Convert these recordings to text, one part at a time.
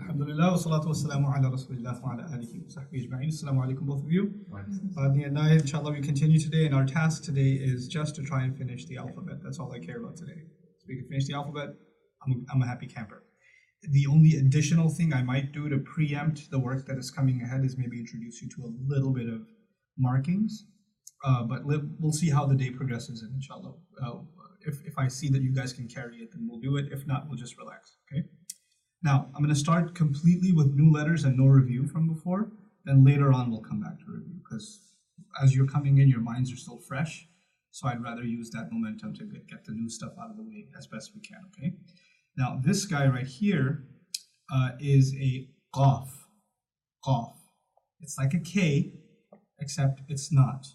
Alhamdulillah wa salatu wa salamu ala rasulillah wa ala alihi wa sahbihi ajma'in. Assalamu alaikum, both of you. Inshallah, we continue today, and our task today is just to try and finish the alphabet. That's all I care about today. So we can finish the alphabet, I'm a happy camper. The only additional thing I might do to preempt the work that is coming ahead is maybe introduce you to a little bit of markings. But we'll see how the day progresses, and inshallah. If I see that you guys can carry it, then we'll do it. If not, we'll just relax, okay? Now, I'm going to start completely with new letters and no review from before. Then later on, we'll come back to review, because as you're coming in, your minds are still fresh. So I'd rather use that momentum to get the new stuff out of the way as best we can, okay? Now, this guy right here is a qaf. Qaf. It's like a K, except it's not.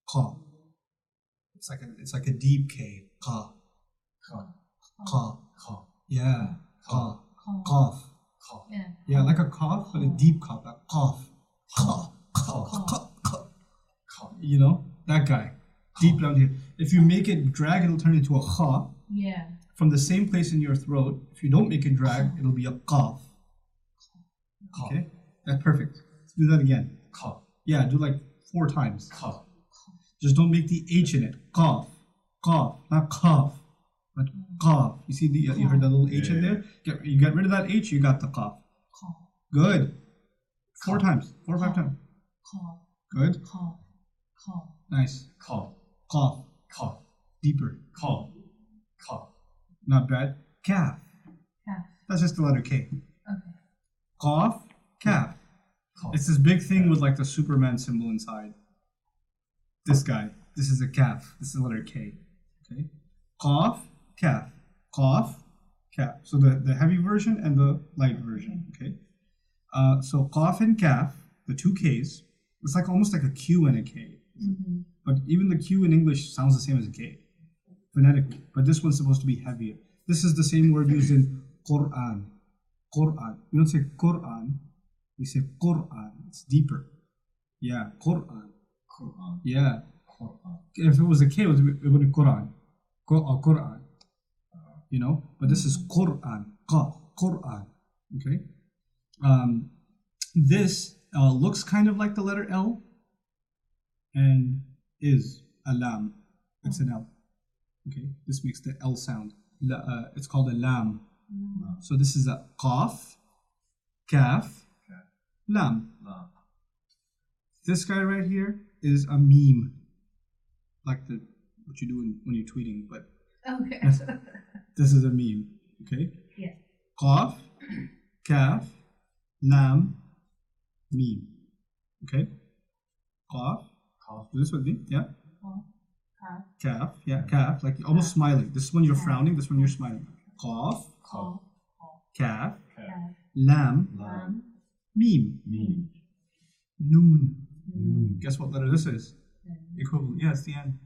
Qa. It's like a deep K. Qa. Qa. Qa. Qa. Yeah. Qa. Qa. Qaf. Qa. Yeah, like a cough, but a deep cough. Like qaf. Qa. Qa. Qa. Qa. Qa. You know, that guy. Deep down here. If you make it drag, it'll turn into a kha. Yeah. From the same place in your throat. If you don't make it drag, it'll be a qaf. Okay? That's perfect. Let's do that again. Qa. Yeah, do like 4 times. Qa. Just don't make the H in it. Qaf. Qaf. Not qaf. But qaf. You see, you heard that little H in there? You get rid of that H, you got the qaf. Good. 4 times. 4 or 5 times. Good. Nice. Qa. Qaf. Qa. Deeper. Qa. Qa. Not bad. Kaf. Kaf. That's just the letter K. Okay. Qaf. Kaf. Qa. It's this big thing with like the Superman symbol inside. This guy. This is a kaf. This is the letter K. Okay. Qaf. Kaf. Qaf. Kaf. So the heavy version and the light version. Okay. So qaf and kaf, the 2 Ks, it's like almost like a Q and a K. Mm-hmm. But even the Q in English sounds the same as a K, phonetically. But this one's supposed to be heavier. This is the same word used in Quran. Quran. We don't say Quran. We say Quran. It's deeper. Yeah, Quran. Quran. Yeah. Quran. If it was a K, it would be Quran. Quran. You know? But this is Quran. Quran. Okay? This looks kind of like the letter L and is a lam. It's an L. Okay? This makes the L sound. It's called a lam. So this is a qaf, kaf, lam. La. This guy right here is a meme, like what you do when you're tweeting, but Okay. this is a meme. Okay? Yeah. Qaf, kaf, lam, meme. Okay? Qaf. Qa. Do this with me. Yeah. Kaf. Kaf. Yeah. Kaf. Like almost smiling. This one you're frowning. This one you're smiling. Qaf, Qa. kaf, Kaf. lam, Lam. meme. Meme. Noon. Noon. Guess what letter this is? Equivalent. Yeah, it's the end.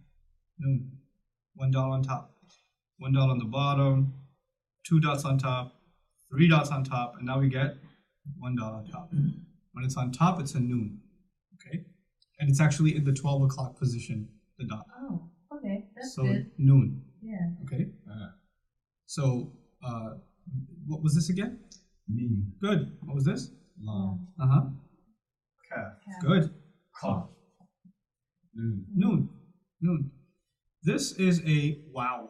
Noon. $1 on top. $1 on the bottom. 2 dots on top. 3 dots on top. And now we get $1 on top. When it's on top, it's a noon. Okay? And it's actually in the 12 o'clock position, the dot. Oh, okay. That's So good. noon. Yeah. Okay? Uh, So what was this again? Meme. Good. What was this? Lam. Uh-huh. Kaf. Kaf. Good. Qa. Noon. Noon. Noon. This is a wow.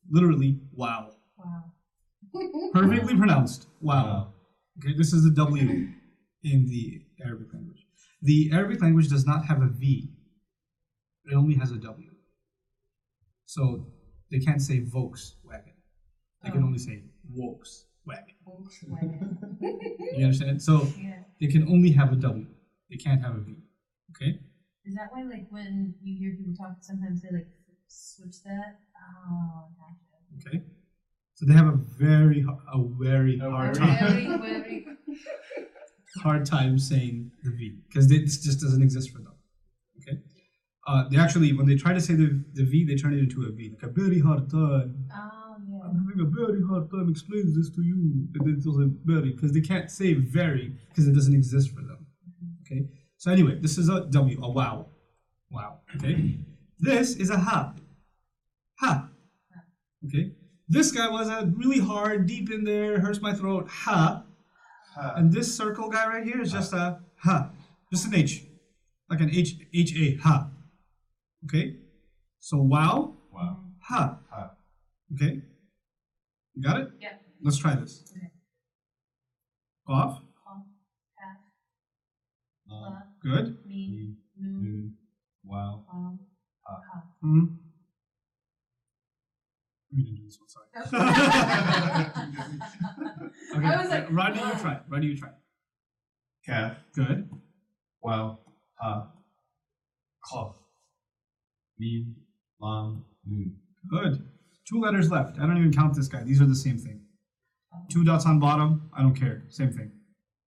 Literally, wow. Wow. Perfectly pronounced. Wow. Okay, this is the W in the Arabic language. The Arabic language does not have a V. It only has a W. So they can't say Volkswagen. They can only say Volkswagen. Volkswagen. You understand? So Yeah. they can only have a W. They can't have a V. Okay? Is that why, like, when you hear people talk, sometimes they like switch that? Oh, gotcha. Okay? So they have a very hard time. Very. Hard time saying the V, because this just doesn't exist for them. Okay? They actually, when they try to say the V, they turn it into a V, like a very hard time. Oh, yeah. I'm having a very hard time explaining this to you. And then it's also very, because they can't say very, because it doesn't exist for them. Okay? So anyway, this is a W, a wow. Wow. Okay? This is a ha. Ha. Okay? This guy was a really hard, deep in there, hurts my throat, ha. Ha. And this circle guy right here is just a ha, just an H, like an H-A, ha. Okay? So wow, Wow. ha. Ha. Okay? You got it? Yeah. Let's try this. Okay. Off. Qaf, kaf, Lam. la, Good. mim, Mim. nun, Noon. Wow. lam, Ha. ha. Hmm. We didn't do this one, sorry. Okay. I was like, Rodney, you try. Rodney, you try. Kaf. Good. Wow. Ha. Qaf. Mim. Lam. Noon. Good. 2 letters left. I don't even count this guy. These are the same thing. 2 dots on bottom. I don't care. Same thing.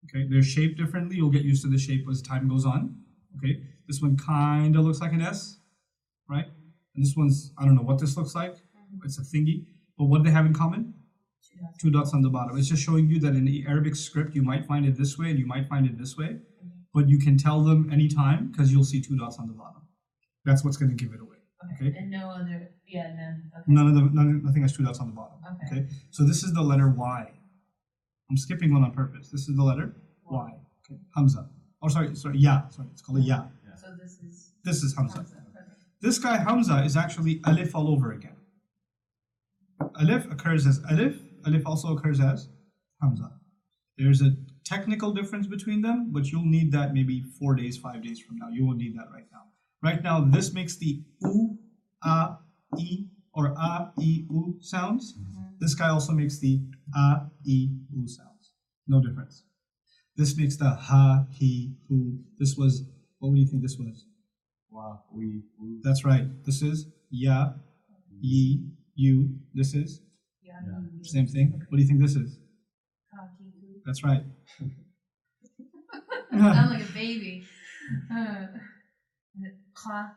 Okay. They're shaped differently. You'll get used to the shape as time goes on. Okay. This one kind of looks like an S, right? And this one's, I don't know what this looks like. It's a thingy. But what do they have in common? 2 dots on the bottom. It's just showing you that in the Arabic script, you might find it this way and you might find it this way. But you can tell them anytime because you'll see 2 dots on the bottom. That's what's going to give it away. Okay. Okay. And no other, yeah, none. Okay. Nothing has 2 dots on the bottom. Okay. Okay. So this is the letter Y. I'm skipping one on purpose. This is the letter Y. Okay. Hamza. Oh, sorry, Ya. Sorry, it's called a Ya. So this is This is Hamza. Hamza. Okay. This guy Hamza is actually Alif all over again. Alif occurs as Alif. Alif also occurs as Hamza. There's a technical difference between them, but you'll need that maybe 4 days, 5 days from now. You won't need that right now. Right now, this makes the U, A, I, or A, I, U sounds. This guy also makes the A, I, U sounds. No difference. This makes the Ha, He, Hu. This was, what do you think this was? Wa. We. Woo. That's right. This is Ya, Yi, You. This is Yeah. Yeah. same thing. What do you think this is? Ka, ki, ku. That's right. I sound like a baby. Ka,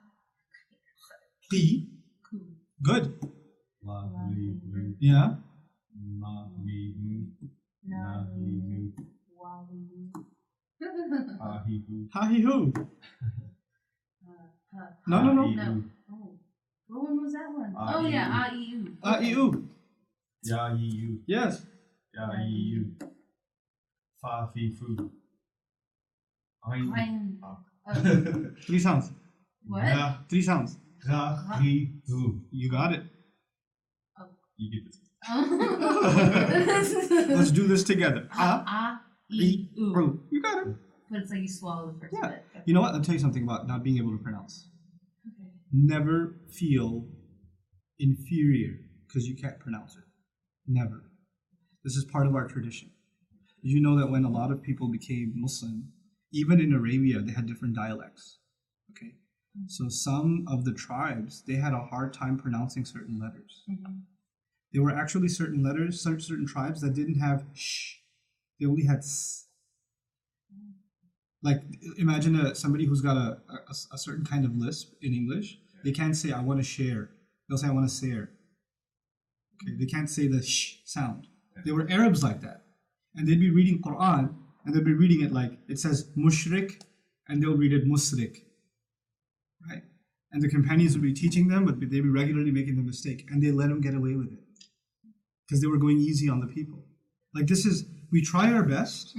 Qi. ku. Good. La. Li. Lu. Yeah. Ma. Mi. Mu. Na, Na. Li. Nu. wa, li, lu. Ha. He. Hu. Ha, he, hu. Ha. No, no, no. Ha, he, No. hu. Oh. What one was that one? Ah, Oh E, yeah, U. A, E, U. A, I, U. Ya. Yi. Yu. Yes. Ya. Yi. Yu. Fa. Fi. Fu. Ein. Ein. Ah. 3 sounds. What? Ra. 3 sounds. Ra. Ri. Zu. You got it. You get this. Let's do this together. A, A, E, I, U. U. You got it. But it's like you swallow the first Yeah. bit. You know what? I'll tell you something about not being able to pronounce. Okay. Never feel inferior because you can't pronounce it. Never. This is part of our tradition. Did you know that when a lot of people became Muslim, even in Arabia, they had different dialects? Okay. So some of the tribes, they had a hard time pronouncing certain letters. Mhm. There were actually certain letters, certain tribes that didn't have sh. They only had s. Like, imagine somebody who's got a certain kind of lisp in English. They can't say, I want to share. They'll say, I want to share. Okay, they can't say the sh sound. There were Arabs like that. And they'd be reading Quran, and they'd be reading it like, it says mushrik, and they'll read it musrik. Right? And the companions would be teaching them, but they'd be regularly making the mistake. And they let them get away with it. Because they were going easy on the people. Like, this is, we try our best,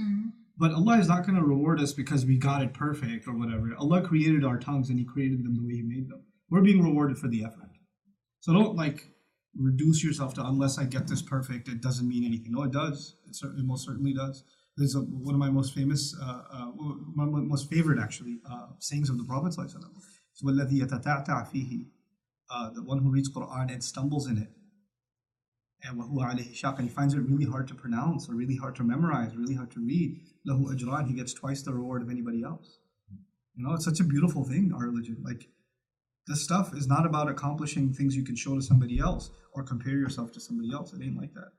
but Allah is not going to reward us because we got it perfect or whatever. Allah created our tongues and He created them the way He made them. We're being rewarded for the effort. So don't like reduce yourself to unless I get this perfect, it doesn't mean anything. No, it does. It most certainly does. There's one of my most famous, one of my most favorite actually, sayings of the Prophet ﷺ. So, وَالَّذِي يَتَتَعْتَعْ فِيهِ, the one who reads Quran and stumbles in it. And وَهُوَ عَلَيْهِ شَاقٍ, and he finds it really hard to pronounce, or really hard to memorize, really hard to read. لَهُ أَجْرَانِ, he gets twice the reward of anybody else. You know, it's such a beautiful thing, our religion. Like, this stuff is not about accomplishing things you can show to somebody else or compare yourself to somebody else. It ain't like that.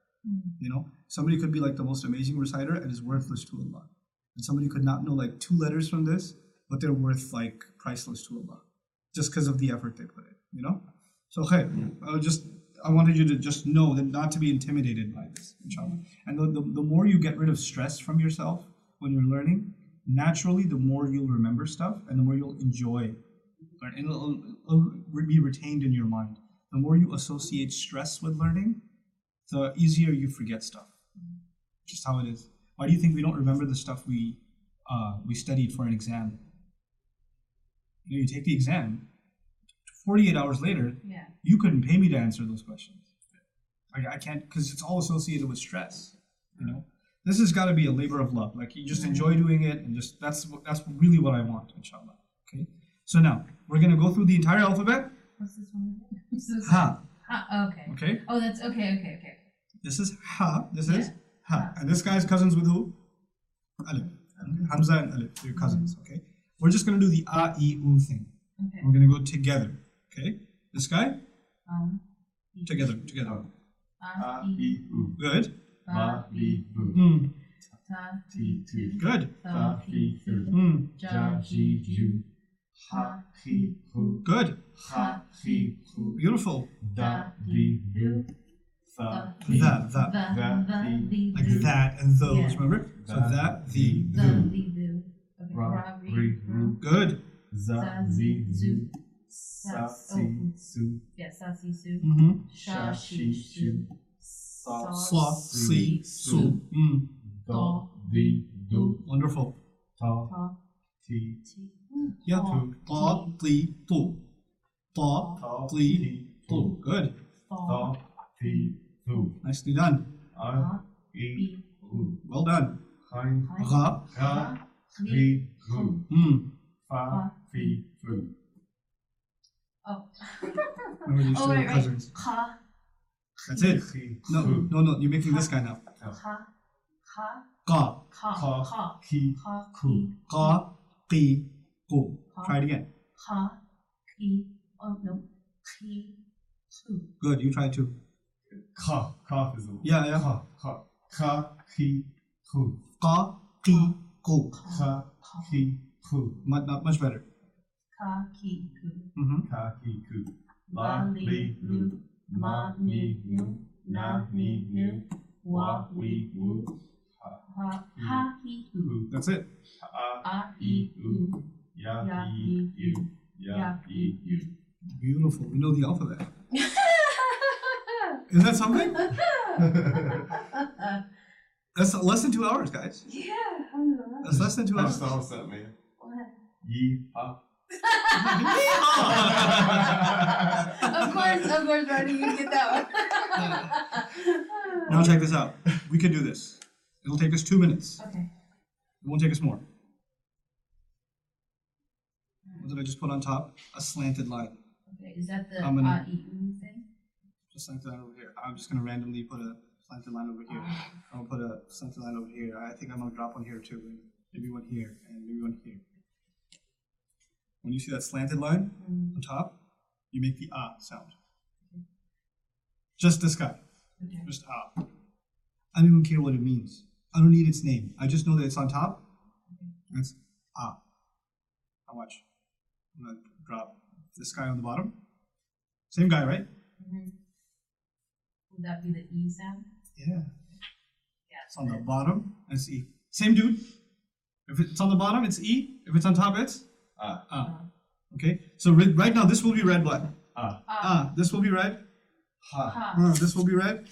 You know, somebody could be like the most amazing reciter and is worthless to Allah. And somebody could not know like 2 letters from this, but they're worth like priceless to Allah just because of the effort they put in, you know? So, okay, I wanted you to just know that not to be intimidated by this, inshallah. And the more you get rid of stress from yourself when you're learning, naturally, the more you'll remember stuff and the more you'll enjoy learning. And it'll be retained in your mind. The more you associate stress with learning, the easier you forget stuff. Just how it is. Why do you think we don't remember the stuff we studied for an exam? You take the exam, 48 hours later, Yeah. you couldn't pay me to answer those questions. I can't, because it's all associated with stress. This has got to be a labor of love. Like you just enjoy doing it, and just that's really what I want, inshallah. Okay. So now we're gonna go through the entire alphabet. What's this one again? I'm so sorry. Ha. Ha. Okay. Okay. Oh, that's okay. This is ha. This is Yeah. ha. And this guy's cousins with who? Alif. Hamza and Alif. They're cousins. Okay. We're just gonna do the a, e, u thing. Okay. We're gonna go together. Okay. This guy. E. Together. A, E, E, U. Good. Ba, bi, bu. Ta, Ti, tu. Good. Tha, Fi, Fu, Ja, ji, ju. Ha, hi, hu. Good. Ha, hi, hu. Beautiful. Da, di, du. Tha, The. Like that and those. Yeah. Remember? So that, the. The, the. Okay. Ra, ri, ru. Good. Za, zi, zu. Sa, si, su. Yeah, Sa, Si, Su. Sha, shi, shu. Sa, Sla, si, su. Da, di, du. Wonderful. Ta, Ta, ti, Ti. Yeah. tu. Ta, tli, tu. Ta, Ta, tli, ti, tu. Good. Ta, ti, tu. Nicely done. A, I, U. Well done. Hein, Ra. Ra, ri, ru. Fa, fi, fu. Oh. Remember these two right. cousins. Ka, That's it. Chi, No, fu. no. You're making this guy now. ka, ka, Ka. ka, Ka, ki, ka, ku. Ka, qi, ku. Try it again. ka, ki, oh no, ki, ku. Good. You try too. Ka, cough is the Yeah. Ka, ki, ku. Ka, qi, ku. Ka, ki, ku. Not much better. Ka, ki, ku. Ka, ki, ku. La, li, lu. Ma, ni, nu. Na, ni, nu. Wa, wi, wu. Ha, hi, hu. That's it. A, A, I, U. Ya, Ya, I, I, U. Ya, I, U. Beautiful. We know the alphabet. Is that something? That's less than 2 hours, guys. Yeah, alhamdulillah. That's less than 2 I hours. just thought of that, man. What? Yi, ha. Of course, Ronnie, you get that one. Now check this out. We can do this. It'll take us 2 minutes. Okay. It won't take us more. What did I just put on top? A slanted line. Okay, is that the I'm gonna- A-E-U thing? Just slanted line over here. I'm just gonna randomly put a slanted line over here. I'm gonna put a slanted line over here. I think I'm gonna drop one here too. Maybe one here and maybe one here. When you see that slanted line on top, you make the ah sound. Just this guy. Okay. Just ah. I don't even care what it means. I don't need its name. I just know that it's on top. It's ah. Now watch. I'm gonna drop this guy on the bottom. Same guy, right? Would that be the E sound? Yeah. Yeah. It's on the bottom. It's E. Same dude. If it's on the bottom, it's E. If it's on top, it's ah. Okay. So right now, this will be read what? Ah. This will be read. Ha. Ha. This will be read.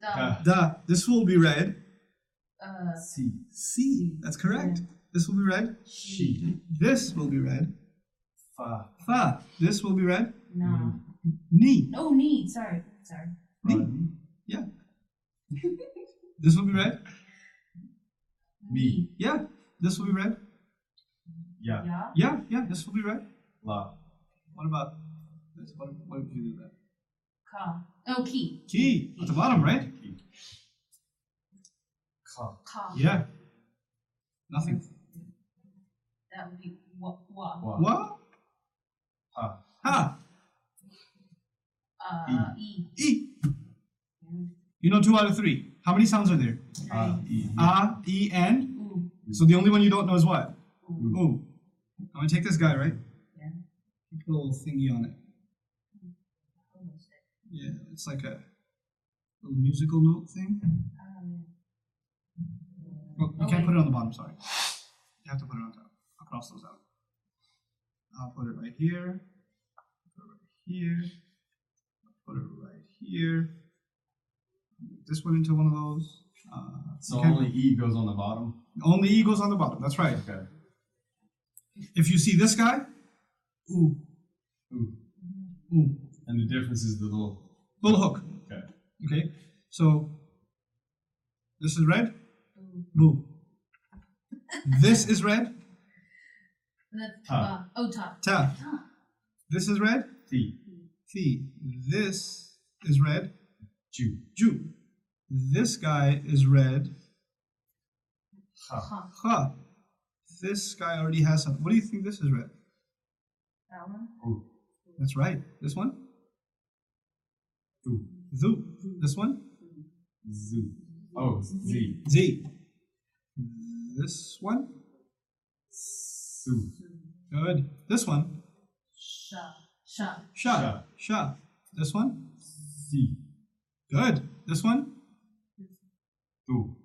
Da. Da. This will be read. Si. C. That's correct. This will be read. She. This will be read. Fa. Fa. This will be read. No. Ni. Oh, need. Sorry. Ni. Yeah. This will be read. Me. Yeah. This will be read. Ya. Yeah. Yeah. This will be read. La. What about this? What if you do that? Ka. Oh, ki. Ki. At the bottom, right? Ka. Ka. Yeah. Nothing. That would be wa. Wa. What? Ha. Ha. E. E. You know 2 out of 3. How many sounds are there? E. Ah, E, and? Ooh. So the only one you don't know is what? Ooh. Ooh. I'm gonna take this guy, right? Yeah. Put a little thingy on it. Almost there. Yeah, it's like a little musical note thing. Well, you can't put it on the bottom, sorry. You have to put it on top. I'll cross those out. I'll put it right here. Put it right here. Put it right here. this one into one of those. So okay. only E goes on the bottom? Only E goes on the bottom. That's right. Okay. If you see this guy, ooh, Ooh. ooh, And the difference is the little... hook. Okay. Okay, so this is red. Ooh. Boo. This is red. That's Ta. oh, ta. Ta. This is red. T. Thi. This is red. Ju. Ju. This guy is red. Ha. Ha. Ha. This guy already has something. What do you think this is red? That one. Ooh. That's right. This one? Thu. Zu. This one? Zu. Oh, Z. Z. This one? Su. Good. This one? Sha. Sha. Sha. Sha. Sha. This one? Si. Good. This one? Tu.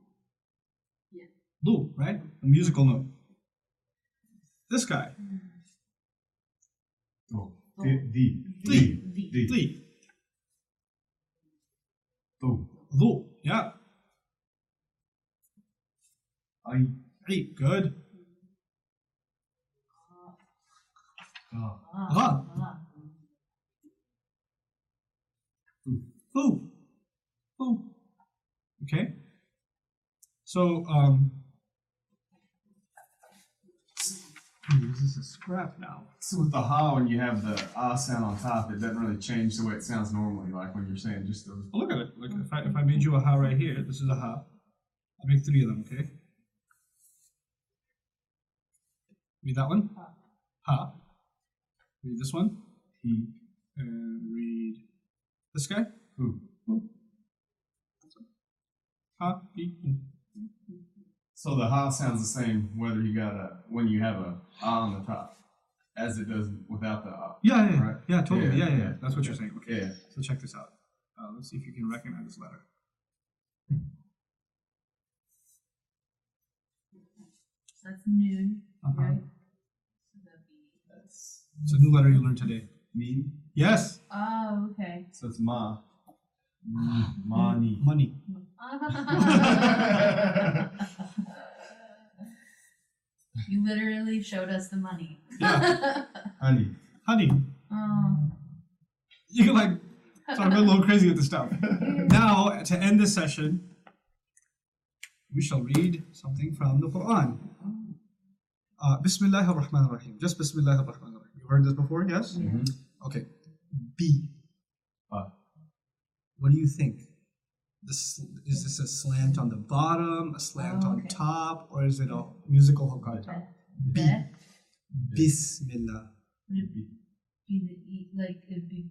Du, right? A musical note. This guy? Tu. Di. Di. Di. Di. Di. Tu. Du. Yeah. Ai. Hey, good. Ga. Ra. Fu. Fu. Fu. Okay. So, this is a scrap now. So with the ha, when you have the ah sound on top, it doesn't really change the way it sounds normally, like when you're saying just the... Oh, look at it. Look, if I made you a ha right here, this is a ha. I'll make 3 of them, okay? Read that one. Ha. Ha. Read this one. He. And read this guy. Who. Fu. Ha. He. Fu. So the ha sounds the same whether you got when you have a ah on the top, as it does without the ah. Yeah, yeah, Right. yeah, totally. Yeah, Yeah, yeah. yeah. That's what you're saying. Okay. Yeah. So check this out. Let's see if you can recognize this letter. So that's noon, Uh-huh. right? So that'd be. That's It's a new letter you learned today. mean. Yes. Oh, okay. So it's ma. Mani. Money. You literally showed us the money. Yeah. Honey. Honey. Oh. You're like, so I'm going a little crazy with this stuff. Now, to end this session, we shall read something from the Quran. Bismillah ar-Rahman ar-Rahim. Just Bismillah ar-Rahman ar-Rahim. You've heard this before, yes? Mm-hmm. Okay. B. What do you think? Is this a slant on the bottom, a slant on okay. top, or is it a musical hook on top? B. Be. Bismillah. Would it be the E, like it'd be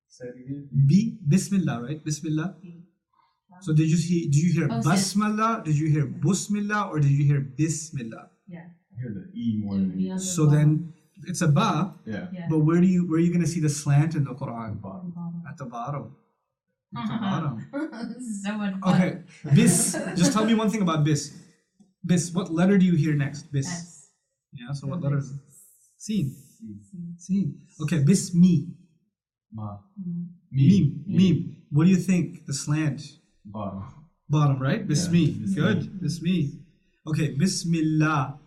Say it again. B. Bismillah, right? Bismillah. B. So did you hear Oh, so- Basmillah? Did you hear Busmillah? Or did you hear Bismillah? Yeah. I hear the E more It than would be E. on the So bottom. then it's a ba, Yeah. Yeah. but where are you gonna see the slant in the Quran? Bottom. Bottom. At the bottom. At the bottom. This is so much fun. Okay. Bis. Just tell me one thing about bis. Bis. What letter do you hear next? Bis. S. Yeah. So what letter is it? Sin. C. Sin. Okay. Bismi. Ma. Mm. Mim. Mim. What do you think? The slant. Bottom. Bottom, right? Bismi. Bismi. Good. Bismi. Okay. Bismillah.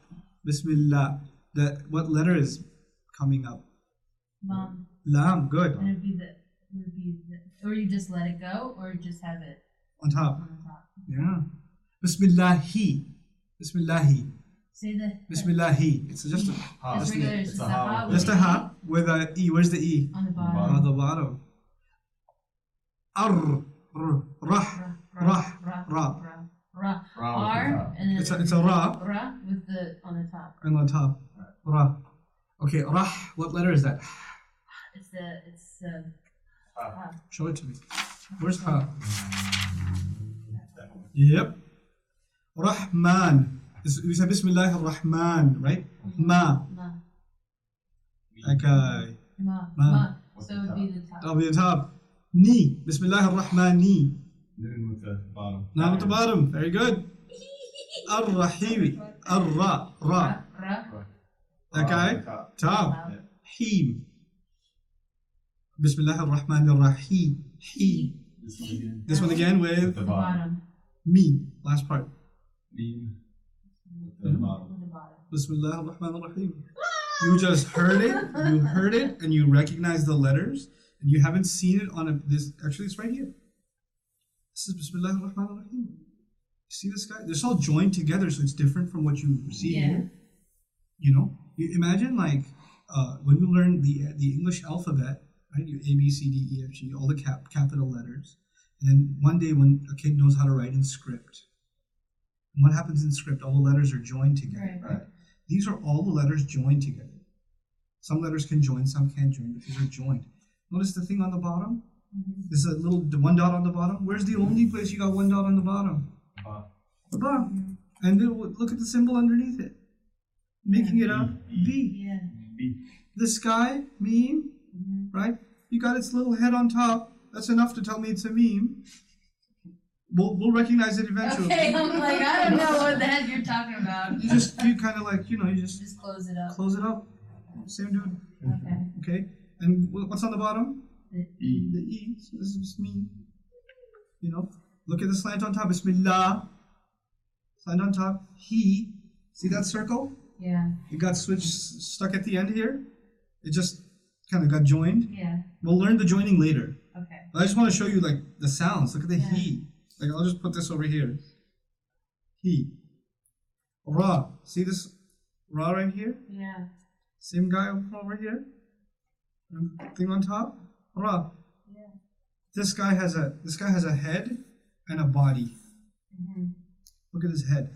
Bismillah. What letter is coming up? Mom. Lam. Good. And it'd be the, or you just let it go, or you just have it On top. on the top. Yeah. Bismillahi. Bismillahi. Say the. Bismillahi. It's just a Ha. Just regular, it's It's just a a ha ha. with just a the ha with a e. Where's the e? on the bottom. bottom. On the bottom. Ar. Rah. Rah. Ra. Ra. Ra with the R, top. and then It's a ra Ra with the on the top. and on top. Ra. Okay. Rah. What letter is that? It's Ha. Show it to me. Where's ha? That one. Yep. Rahman. We say Bismillah ar-Rahman, right? Ma. ma. Okay. Ma. Ma. Ma. With So the it'd be the top. That'll be the top. Ni. Bismillah ar-Rahman ni. Noon with the bottom. Now at the bottom. Very good. Ar-Rahim. Ar-Ra. Ra. Ra. That Ra guy? with the top. Top. Yeah. Heem. Bismillah ar-Rahman ar-Rahim. He. This one again. This one again With with the The bottom. bottom. meme. Last part. Meme. With the bottom. With the bottom. Bismillah ar-Rahman ar-Rahim. You just heard it, and you recognize the letters, and you haven't seen it on this. Actually, it's right here. This is Bismillah ar-Rahman ar-Rahim. See this guy? They're all joined together, so it's different from what you see Yeah. here. You know, you imagine like when you learn the English alphabet, right? You A B C D E F G, all the capital letters, and then one day when a kid knows how to write in script, and what happens in script? All the letters are joined together. Right. These are all the letters joined together. Some letters can join, some can't join, but these are joined. Notice the thing on the bottom? There's a little one dot on the bottom. Where's the only place you got one dot on the bottom? The bottom. And then look at the symbol underneath it. Making it a B. Yeah. B. The sky, meme, right? You got its little head on top. That's enough to tell me it's a meme. We'll recognize it eventually. Okay, I'm like, I don't know what the heck you're talking about. You kind of like, you just Just close it up. close it up. Same dude. Okay. Okay? And what's on the bottom? E. The E. So this is just me. Look at the slant on top. Bismillah. Slant on top. He. See that circle? Yeah. It got stuck at the end here. It just kind of got joined. Yeah. We'll learn the joining later. Okay. But I just want to show you like the sounds. Look at the Yeah. he. Like I'll just put this over here. He. Ra. See this Ra right here? Yeah. Same guy over here. And thing on top. Ra. Yeah. This guy has a head and a body. Look at his head,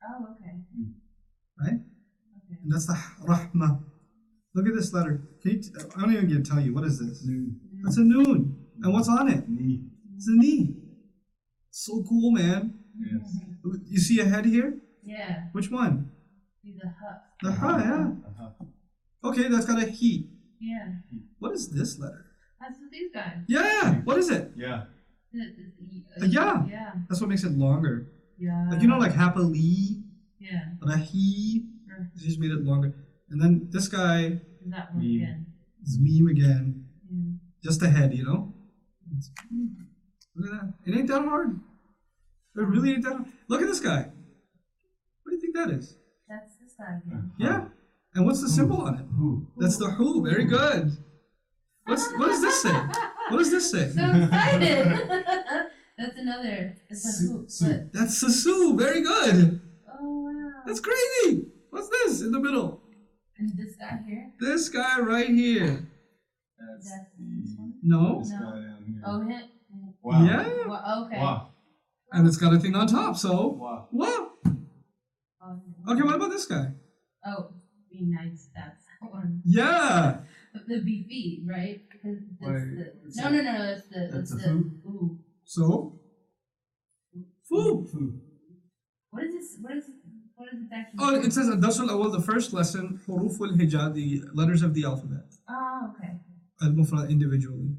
Oh, okay. right? Okay. And that's the Rahma. Look at this letter. I don't even get to tell you. What is this? Noon. That's a noon. And what's on it? Knee. It's a knee. So cool, man. Yes. You see a head here? Yeah. Which one? See the hut. The ha, yeah. Okay, that's got a he. Yeah. What is this letter? That's what these guys. Yeah. What is it? Yeah. Yeah. Yeah. That's what makes it longer. Yeah. Like like happily, Yeah. but a he. Right. It just made it longer. And then this guy That one Meme. again. is meme again. Yeah. Just a head, Look at that. It ain't that hard. It really ain't that hard. Look at this guy. What do you think that is? That's this guy again. Yeah. And what's the symbol on it? Who? That's the who. Very good. What does this say? What does this say? So excited. That's another. It's a hoop. But, That's Sasu. Very good. oh wow. That's crazy. What's this in the middle? And this guy here. This guy right here. That's That's this one. No. this No. guy down here. Oh, him. Wow. Yeah. Well, okay. Wow. And it's got a thing on top. So, Wow. wow. Oh, Okay, what about this guy? oh, be nice. That's that one. Yeah. The be feet, right? Because that's Wait, the. what's No, that? no, no. That's the. That's That's the the. foo? Ooh. So, foo. Foo. What is this? What is it actually? Oh, it says Dasul Awal, the first lesson, Huruf al Hijaz, the letters of the alphabet. Oh, okay. Al Mufrad individually.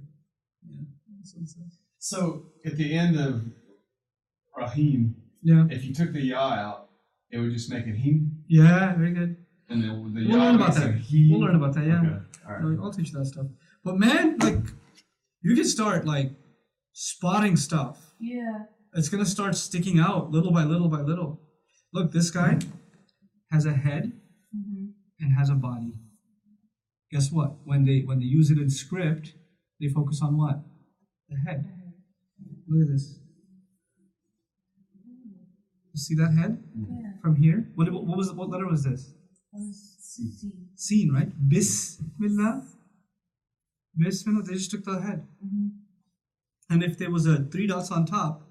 Yeah. That's what it says. So at the end of Rahim, Yeah. if you took the ya out, it would just make it him, Yeah, very good. and then the We'll ya learn about makes that. it he. We'll learn about that, yeah. Okay. All right. I'll teach you that stuff. But man, like, you can start like spotting stuff. Yeah. It's gonna start sticking out little by little by little. Look, this guy has a head and has a body. Guess what? When they use it in script, they focus on what? The head. Look at this. You see that head Yeah. from here? What letter was this? C. Seen, right? Bismillah. Bismillah. They just took the head. And if there was a 3 dots on top,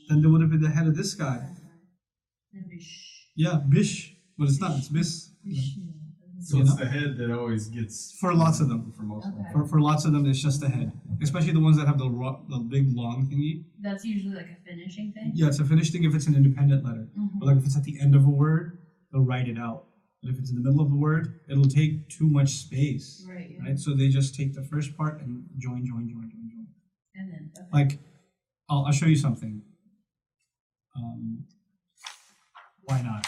then there would have been the head of this guy. Yeah, bish. But it's not. It's bis. So You it's know? the head that always gets For lots of them. for most of them. For lots of them, it's just the head. Especially the ones that have the big long thingy. That's usually like a finishing thing. Yeah, it's a finished thing if it's an independent letter. But like if it's at the end of a word, they'll write it out. But if it's in the middle of the word, it'll take too much space. Right. Yeah. Right? So they just take the first part and join. And then. Okay. Like, I'll show you something. Why not?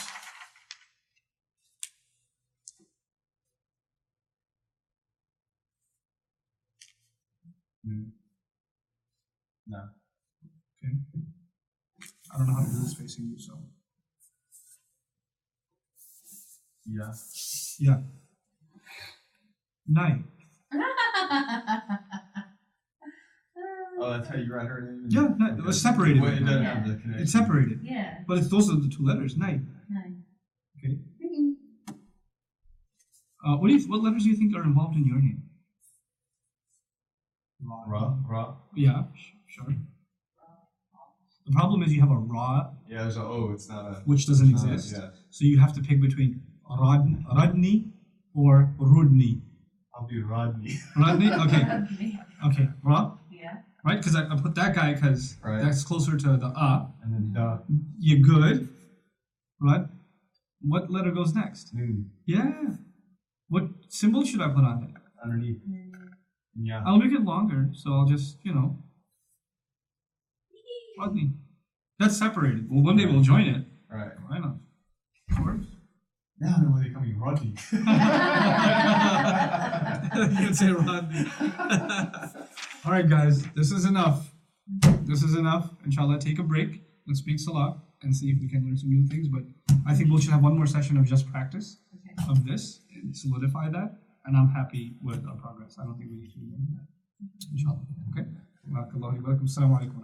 Na. Okay. I don't know how to do this facing you, so. Ya. Yeah. Nai. Oh, that's how you write her name? Yeah, no, it was separated. Well, it doesn't Yeah. have the connection. It's separated. Yeah. But it's those are the two letters. Nai. Nine. Okay. What letters do you think are involved in your name? Ra. Yeah, sure. The problem is you have a ra, Yeah, there's a O. It's not a. which doesn't it's not a- exist. Yeah. So you have to pick between Radni or Rudni. I'll be Rodney. Radni? Okay. Okay. Ra, Yeah. right? Because I put that guy because Right. that's closer to the And then Da. You're good. Right? What letter goes next? Noon. Yeah. What symbol should I put on it? Underneath. Yeah. I'll make it longer, so I'll just, Rodney. That's separated. Well, one day we'll join it. Right. Why not? Of course. Now I know why they call me Rodney. You can say Rodney. All right, guys, this is enough. This is enough. Inshallah, take a break. Let's speak Salah and see if we can learn some new things. But I think we should have one more session of just practice of this and solidify that. And I'm happy with our progress. I don't think we need to do more than that. Inshallah. Okay. Barakallahu wa alaikum. Assalamu alaikum.